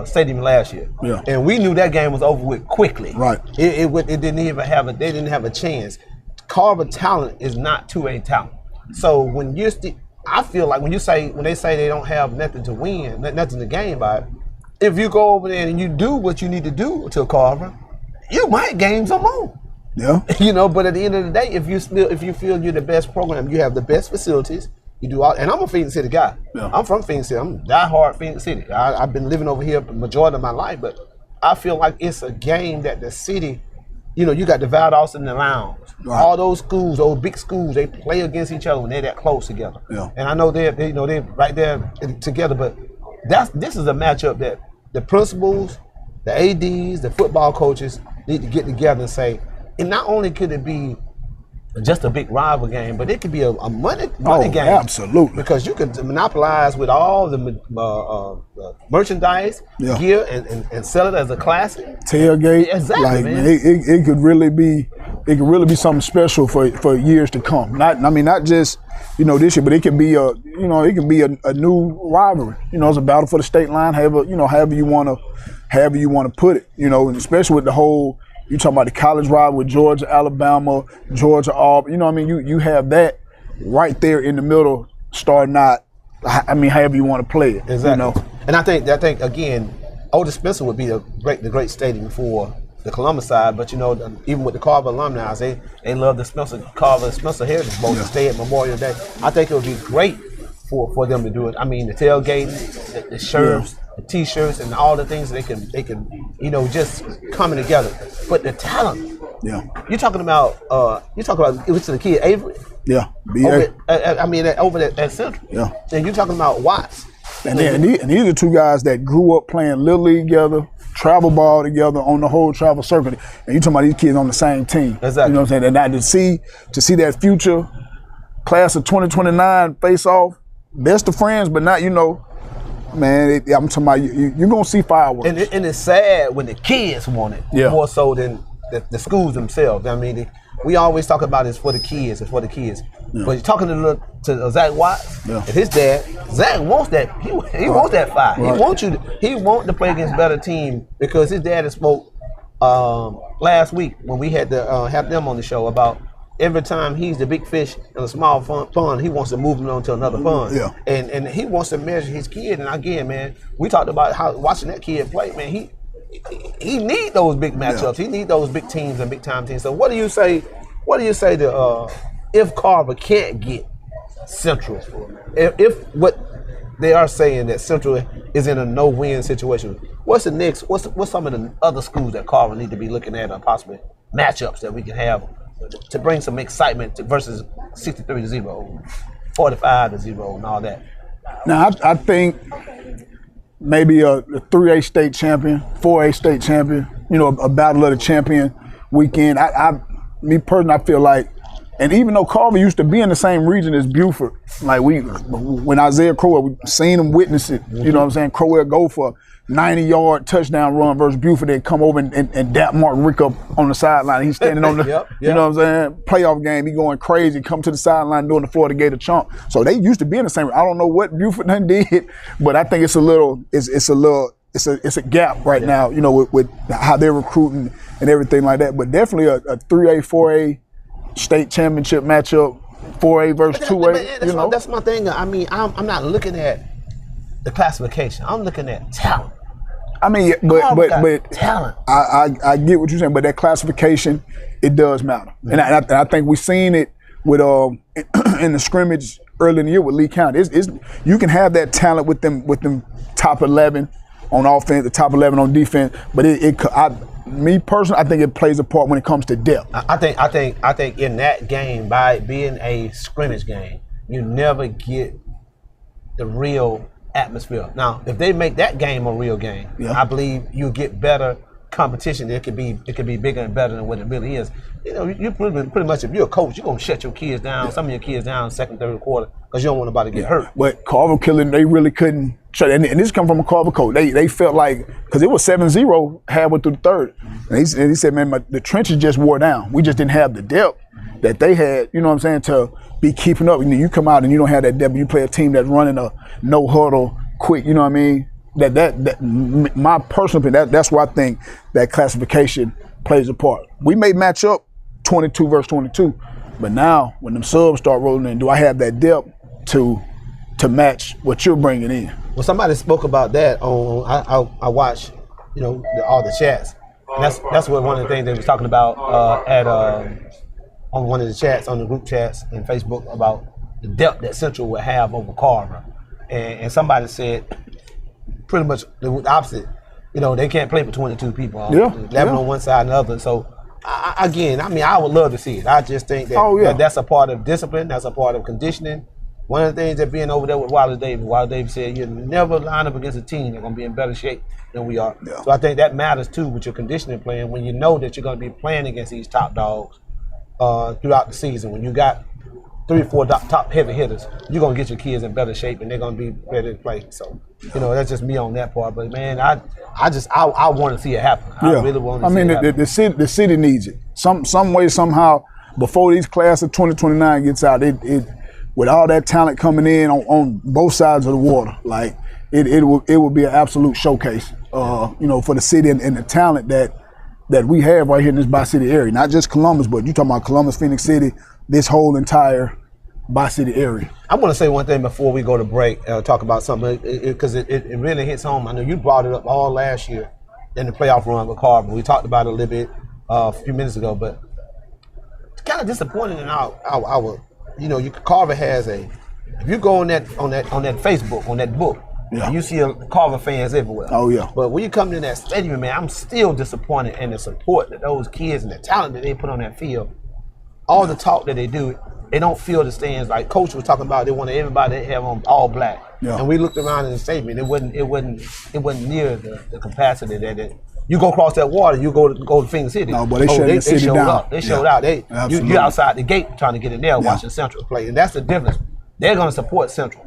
stadium last year, and we knew that game was over with quickly. Right. It didn't even have they didn't have a chance. Carver talent is not 2A talent. So when I feel like when they say they don't have nothing to win, nothing to gain by it, if you go over there and you do what you need to do to Carver, you might gain some more. Yeah. But at the end of the day, if you feel you're the best program, you have the best facilities, you do all, and I'm a Phoenix City guy. Yeah. I'm from Phoenix City. I'm diehard Phoenix City. I've been living over here the majority of my life, but I feel like it's a game that the city, you got the Valdosta and the Lounge. Right. All those schools, those big schools, they play against each other when they're that close together. Yeah. And I know they're right there together, but this is a matchup that the principals, the ADs, the football coaches need to get together and say, and not only could it be just a big rival game, but it could be a money game. Absolutely. Because you could monopolize with all the merchandise, gear, and sell it as a classic. Tailgate. Exactly, man. It could really be something special for years to come. Not just this year, but it can be a new rivalry. It's a battle for the state line. However you want to put it. And especially with the whole. You talking about the college rivalry with Georgia, Alabama, Georgia, Auburn. You have that right there in the middle, starting out. However you want to play it. Exactly. And I think again, Otis Spencer would be the great stadium for the Columbus side, but even with the Carver alumni, they love the Carver Heritage Bowl to stay at Memorial Day. I think it would be great for them to do it. I mean, the tailgating, the shirts, the T-shirts, and all the things they can just coming together. But the talent, you're talking about it was to the kid Avery. Yeah, over at Central. Yeah, and you're talking about Watts. And these are two guys that grew up playing Little League together, travel ball together on the whole travel circuit. And you're talking about these kids on the same team. Exactly. You know what I'm saying? And now to see that future class of 2029 face off, best of friends, but not, man, I'm talking about you're going to see fireworks. And it's sad when the kids want it more so than the schools themselves. I mean, we always talk about it's for the kids. Yeah. But you're talking to Zach Watts and his dad. Zach wants that. He wants that fire. Right. He wants to play against better team because his dad had spoke last week when we had to have them on the show about every time he's the big fish in a small pond, he wants to move him on to another pond. Yeah. And he wants to measure his kid. And again, man, we talked about how watching that kid play, man, he need those big matchups. He need those big teams and big time teams. So what do you say to if Carver can't get Central? If what they are saying that Central is in a no-win situation, what's the next? What's some of the other schools that Carver need to be looking at, or possibly matchups that we can have to bring some excitement versus 63-0, 45-0, and all that? Now I think maybe a 3A state champion, 4A state champion, a battle of the champion weekend. Me personally, I feel like, and even though Carver used to be in the same region as Buford, like when Isaiah Crowell, we seen him witness it, you know what I'm saying? Crowell go for a 90-yard touchdown run versus Buford, and come over and dap Martin Rick up on the sideline. He's standing on the, you know what I'm saying? Playoff game, he going crazy, come to the sideline doing the Florida Gator chomp. So they used to be in the same. I don't know what Buford done did, but I think it's a gap right now, with how they're recruiting and everything like that. But definitely a 3A, 4A state championship matchup, 4A versus 2A. That's my thing. I mean, I'm not looking at the classification. I'm looking at talent. I mean, but talent. I get what you're saying, but that classification, it does matter. Mm-hmm. And I think we've seen it with in the scrimmage early in the year with Lee County. You can have that talent with them top 11 on offense, the top 11 on defense, but me personally, I think it plays a part when it comes to depth. I think in that game, by being a scrimmage game, you never get the real atmosphere. Now, if they make that game a real game, I believe you get better competition. It could be bigger and better than what it really is. You pretty much, if you're a coach, you're gonna shut your kids down, some of your kids down second, third quarter, because you don't want nobody to get hurt. But Carver killing, they really couldn't shut. And this come from a Carver coach. They felt like, because it was 7-0 halfway through the third, and he said, man, the trenches just wore down. We just didn't have the depth that they had. You know what I'm saying? To be keeping up. You come out and you don't have that depth. You play a team that's running a no huddle quick. You know what I mean? That my personal opinion, that's why I think that classification plays a part. We may match up 22 versus 22, but now when them subs start rolling in, do I have that depth to match what you're bringing in? Well, somebody spoke about that on. I watched, all the chats. And that's what one of the things they was talking about on one of the chats, on the group chats in Facebook, about the depth that Central will have over Carver, and somebody said pretty much the opposite. They can't play for 22 people. 11 on one side and the other. So, I would love to see it. I just think that that's a part of discipline. That's a part of conditioning. One of the things that being over there with Wilder Davis said, you never line up against a team that's going to be in better shape than we are. Yeah. So I think that matters too with your conditioning plan, when you know that you're going to be playing against these top dogs throughout the season. When you got 3 or 4 top heavy hitters, you're going to get your kids in better shape and they're going to be ready to play. So, that's just me on that part. But man, I want to see it happen. I really want to see it happen. The city needs it. Some way, somehow, before these class of 2029 gets out, it with all that talent coming in on both sides of the water, like it will be an absolute showcase, for the city and the talent that we have right here in this Bi-City area. Not just Columbus, but you talking about Columbus, Phoenix City, this whole entire Bi-City area. I want to say one thing before we go to break, talk about something, because it really hits home. I know you brought it up all last year in the playoff run with Carver. We talked about it a little bit a few minutes ago, but it's kind of disappointing in our Carver has if you go on that Facebook, on that book, you see Carver fans everywhere. Oh yeah. But when you come to that stadium, man, I'm still disappointed in the support that those kids and the talent that they put on that field. All the talk that they do, they don't fill the stands like Coach was talking about. They wanted everybody to have on all black. Yeah. And we looked around in the stadium. It wasn't near the capacity that it. You go across that water, you go to Phoenix City. No, but they showed up. They showed out. You outside the gate trying to get in there watching Central play, and that's the difference. They're going to support Central.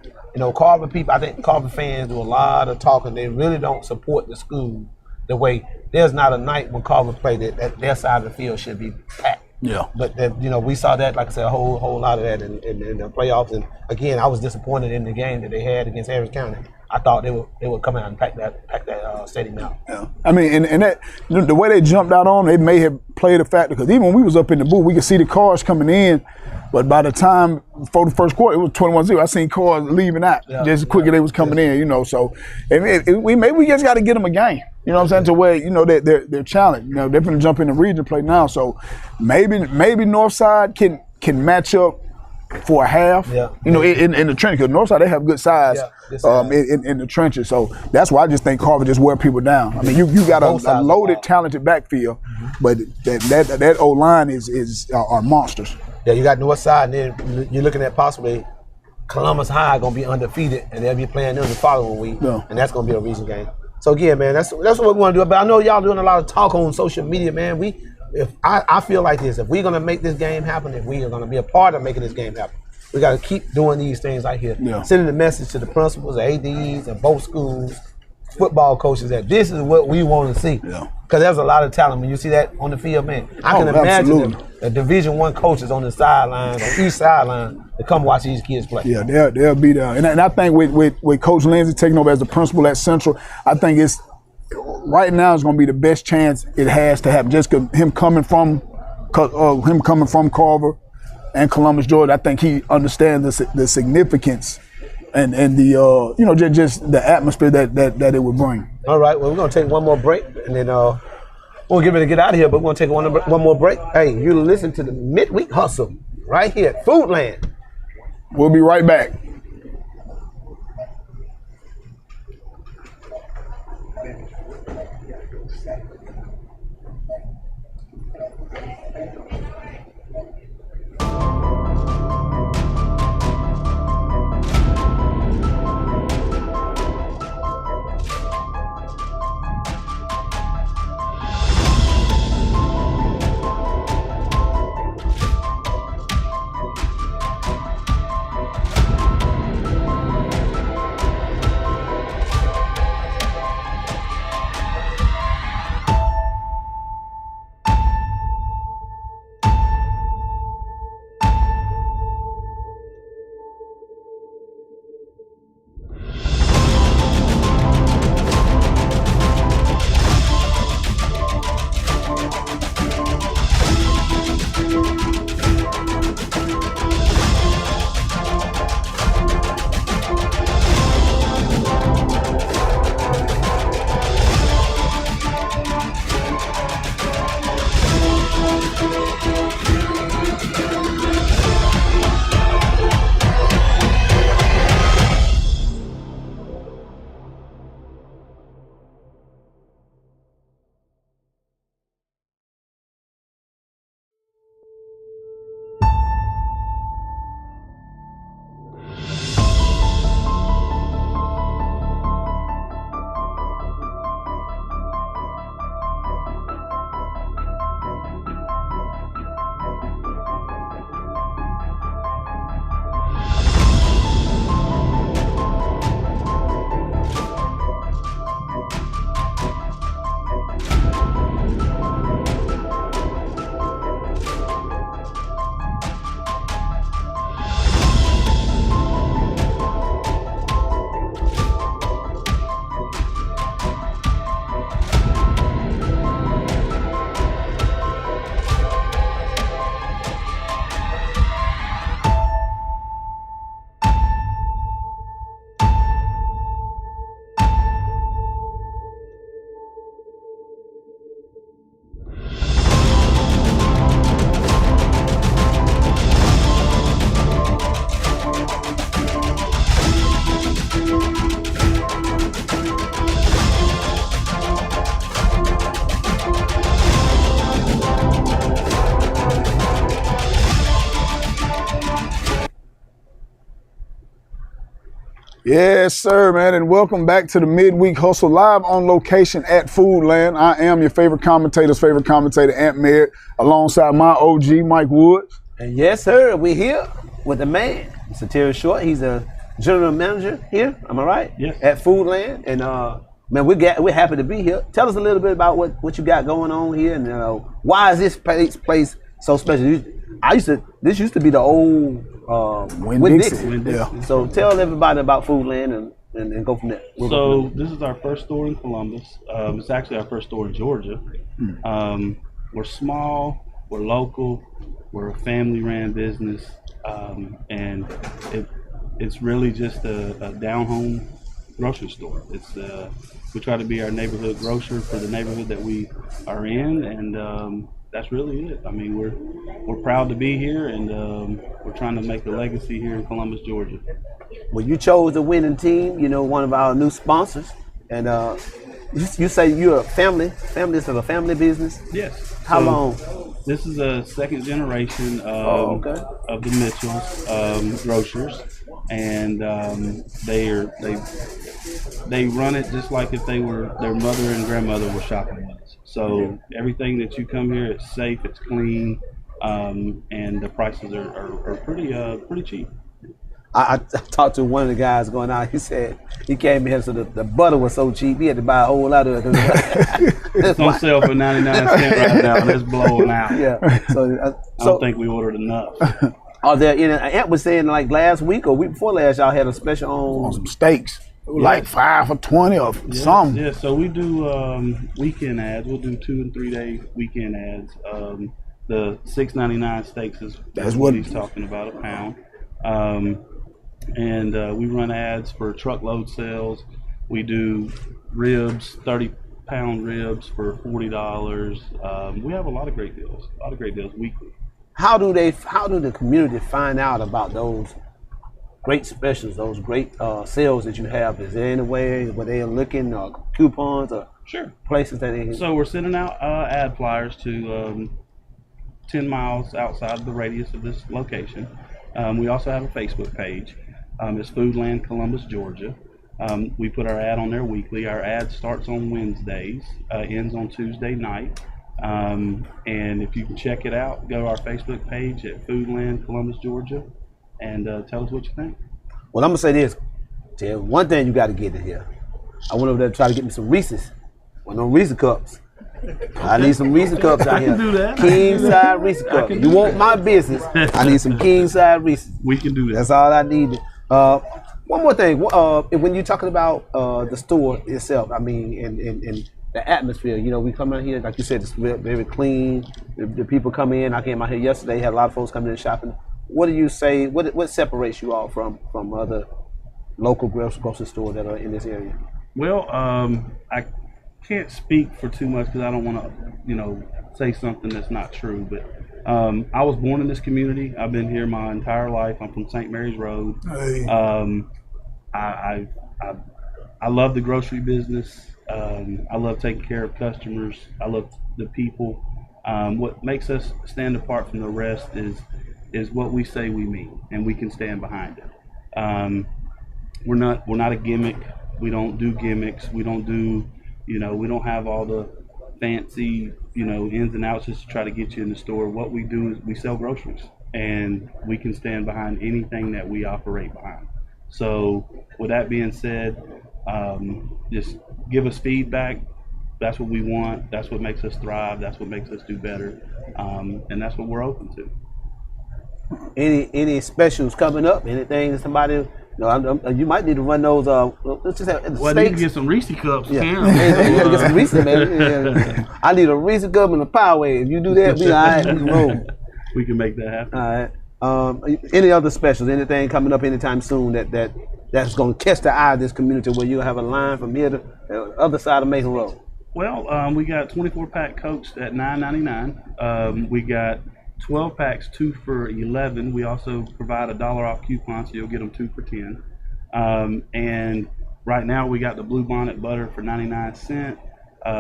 Carver people. I think Carver fans do a lot of talking. They really don't support the school the way. There's not a night when Carver play that their side of the field should be packed. Yeah. But we saw that, like I said, a whole lot of that in the playoffs. And again, I was disappointed in the game that they had against Harris County. I thought they would come out and pack that stadium out. Yeah. I mean, and that the way they jumped out on, they may have played a factor because even when we was up in the booth, we could see the cars coming in. But by the time for the first quarter, it was 21-0. I seen cars leaving out just as quick as they was coming in. So we just got to get them a game. You know what I'm saying? To where they're challenged. They're going to jump in the region play now. So maybe Northside can match up for a half. Yeah. In the trenches, because Northside they have good size in the trenches. So that's why I just think Carver just wear people down. I mean, you got a loaded, talented backfield, but that O line are monsters. Yeah, you got Northside, and then you're looking at possibly Columbus High going to be undefeated, and they'll be playing them the following week, and that's going to be a region game. So again, man, that's what we want to do. But I know y'all doing a lot of talk on social media, man. I feel like this: if we're going to make this game happen, if we are going to be a part of making this game happen, we got to keep doing these things right here, sending the message to the principals, the ADs, and both schools, football coaches that this is what we want to see. Yeah. Because there's a lot of talent. When you see that on the field, man, I can imagine the Division I coaches on the sidelines, on each sideline, to come watch these kids play. Yeah, they'll be there. And I think with Coach Lindsay taking over as the principal at Central, I think it's right now is going to be the best chance it has to happen. Just because him coming from Carver and Columbus, Georgia, I think he understands the significance and the just the atmosphere that it would bring. All right, well, we're gonna take one more break, and then we'll get ready to get out of here. But we're gonna take one more break. Hey, you listen to the Midweek Hustle right here at Foodland. We'll be right back. Yes, sir, man, and welcome back to the Midweek Hustle, live on location at Foodland. I am your favorite commentator, Ant Merritt, alongside my OG, Mike Woods. And yes, sir, we're here with the man, Mr. Terrell Short. He's a general manager here, am I right? Yes. At Foodland, and man, we're happy to be here. Tell us a little bit about what you got going on here, and why is this place so special? This used to be the old Winn-Dixie. Yeah. So tell everybody about Foodland and go from there. So this is our first store in Columbus. It's actually our first store in Georgia. We're small, we're local, we're a family-ran business, and it's really just a down-home grocery store. We try to be our neighborhood grocer for the neighborhood that we are in, and that's really it. I mean, we're proud to be here, and we're trying to make a legacy here in Columbus, Georgia. Well, you chose the winning team, one of our new sponsors, and you say you're a family. This is a family business? Yes. How long? This is a second generation of the Mitchells grocers, and they run it just like if their mother and grandmother were shopping with us. So everything that you come here, it's safe, it's clean, and the prices are pretty cheap. I talked to one of the guys going out. He said he came here, so the butter was so cheap he had to buy a whole lot of it. It's on sale for 99 cents right now, and it's blowing out. Yeah. I don't think we ordered enough. Are there? Ant was saying like last week or week before last, y'all had a special On some steaks. Like 5 for 20 or something. Yeah, so we do weekend ads. We'll do 2 and 3 day weekend ads. The $6.99 steaks is That's what he's talking about, a pound. And we run ads for truckload sales. We do ribs, 30-pound ribs for $40. We have a lot of great deals weekly. How do the community find out about those great specials, those great sales that you have? Is there any way where they are looking coupons or places that they? So we're sending out ad flyers to 10 miles outside of the radius of this location. We also have a Facebook page. It's Foodland Columbus, Georgia. We put our ad on there weekly. Our ad starts on Wednesdays, ends on Tuesday night. And if you can check it out, go to our Facebook page at Foodland Columbus, Georgia, and tell us what you think. Well, I'm gonna say this, Ted. One thing you got to get in here. I went over there to try to get me some Reese's. One of them Reese's cups. I need some Reese's cups out here. I can do that. King size Reese's cups. You want my business? I need some king size Reese's. We can do that. That's all I need. One more thing. When you're talking about the store itself, I mean, and the atmosphere. We come out here, like you said, it's very clean. The people come in. I came out here yesterday. Had a lot of folks coming in shopping. What do you say? What separates you all from other local grocery stores that are in this area? Well, I can't speak for too much because I don't want to, say something that's not true. But I was born in this community. I've been here my entire life. I'm from St. Mary's Road. Hey. I love the grocery business. I love taking care of customers. I love the people. What makes us stand apart from the rest is what we say we mean, and we can stand behind it. We're not a gimmick. We don't do gimmicks. We don't do, we don't have all the fancy, ins and outs just to try to get you in the store. What we do is we sell groceries, and we can stand behind anything that we operate behind. So with that being said, just give us feedback. That's what we want. That's what makes us thrive. That's what makes us do better. And that's what we're open to. Any specials coming up? Anything that somebody? You might need to run those. Let's just have Well, I need to get some Reese cups. Yeah, you gotta get some Reese, man. Yeah. I need a Reese cup and a Powerade. If you do that, we all right. We can roll. We can make that happen. All right. Any other specials? Anything coming up anytime soon that's going to catch the eye of this community where you'll have a line from here to the other side of Macon Road? Well, we got 24-pack Cokes at $9.99. We got 12 packs, 2 for $11. We also provide a $1 off coupon, so you'll get them 2 for $10. And right now we got the Blue Bonnet butter for 99 cents.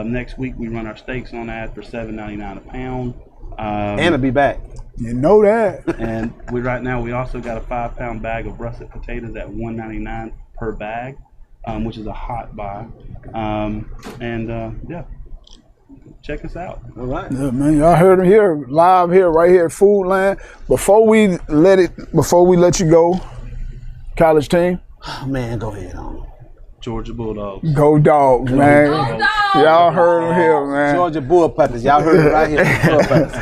Next week we run our steaks on ad for $7.99 a pound. And I'll be back. You know that. And right now we also got a 5-pound bag of russet potatoes at $1.99 per bag, which is a hot buy. Yeah, check us out. All right. Yeah, man, y'all heard him here, live here, right here at Food Land. Before we let you go, college team. Oh, man, go ahead on. Georgia Bulldogs. Go Dogs, man. Y'all heard him here, man. Georgia Bull Puppies. Y'all heard it right here. Bull Puppies.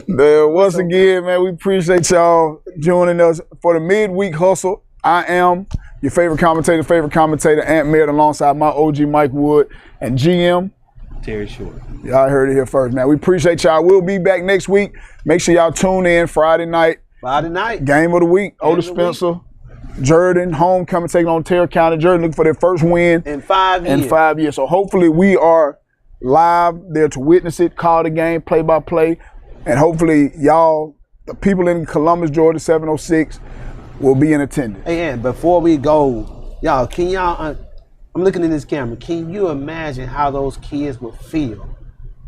Once again, man, we appreciate y'all joining us for the midweek hustle. I am your favorite commentator, Ant Merritt, alongside my OG Mike Wood and GM Terry Short. Y'all heard it here first, man. We appreciate y'all. We'll be back next week. Make sure y'all tune in Friday night. Game of the week. Otis Spencer, Jordan, homecoming, taking on Terrell County. Jordan looking for their first win in 5 years. In 5 years. So hopefully we are live there to witness it, call the game, play by play, and hopefully y'all, the people in Columbus, Georgia, 706, will be in attendance. Hey, and before we go, y'all, can y'all? I'm looking in this camera. Can you imagine how those kids would feel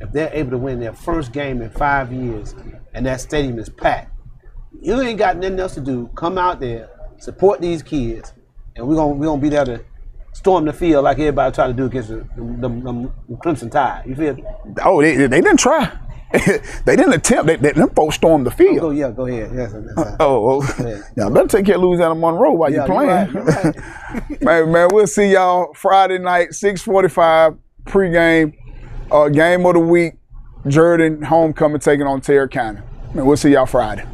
if they're able to win their first game in 5 years and that stadium is packed? You ain't got nothing else to do. Come out there, support these kids, and we're gonna be there to storm the field like everybody tried to do against the Crimson Tide. You feel me? Oh, they didn't try. They didn't attempt. Them folks stormed the field. Go ahead. Yes, Y'all better take care of Louisiana Monroe while you're playing. You're right. man, we'll see y'all Friday night, 6:45 pregame, game of the week. Jordan homecoming taking on Terrell County. Man, we'll see y'all Friday.